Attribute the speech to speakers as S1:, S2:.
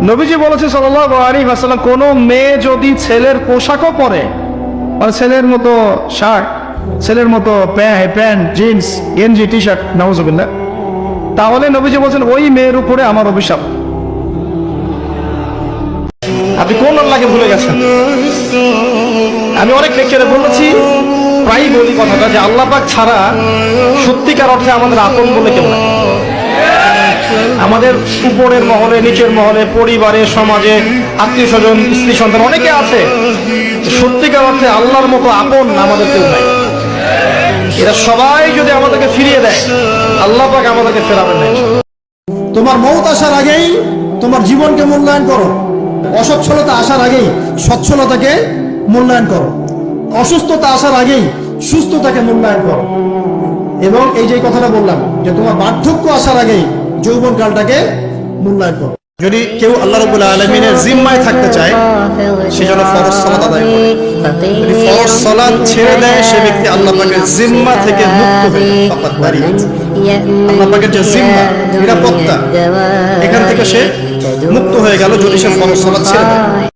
S1: নবীজি বলেছে সাল্লাল্লাহু আলাইহি ওয়াসাল্লাম, কোন মেয়ে যদি ছেলের পোশাকও পরে, মানে ছেলের মতো শার্ট, ছেলের মতো প্যান্ট, জিন্স, গেঞ্জি, টি শার্ট, নাউজুবিল্লাহ, তাহলে নবীজি বলছেন ওই মেয়ের উপরে আমার অভিশাপ। আপনি কোন আল্লাহকে ভুলে গেছেন? আমি অনেক লেকচারে বলেছি, প্রায়ই বলি কথাটা, যে আল্লাহ পাক ছাড়া সত্যিকার অর্থে আমাদের আপন বলে কেউ নাই। আমাদের উপরের মহলে, নিচের মহলে, পরিবারে, সমাজে, আত্মীয় স্বজন, স্ত্রী সন্তান অনেকে আছে, সত্যিকার অর্থে আল্লাহর মতো আপন আমাদের কেউ নাই। এরা সবাই যদি আমাদেরকে ফিরিয়ে দেয়, আল্লাহ পাক আমাদেরকে ফেরাবেন না।
S2: তোমার মৌত আসার আগেই তোমার জীবনকে মূল্যায়ন করো, অসচ্ছলতা আসার আগেই সচ্ছলতাকে মূল্যায়ন করো, অসুস্থতা আসার আগেই সুস্থতাকে মূল্যায়ন করো, এবং এই যে কথাটা বললাম যে তোমার বার্ধক্য আসার আগেই যৌবনকালটাকে মূল্যায়ন করো। যদি কেউ আল্লাহ রাব্বুল আলামিনের জিম্মায় থাকতে চায়, সে যেন ফরজ সালাত আদায় করে। যদি ফরজ সালাত ছেড়ে দেয়, সে ব্যক্তি আল্লাহ পাকের জিম্মা থেকে মুক্ত হয়ে যায়। ফাকাত বারিয়াত। আল্লাহ পাকের যে জিম্মা, নিরাপত্তা, এখান থেকে সে মুক্ত হয়ে গেল যদি সে ফরজ সালাত ছেড়ে দেয়।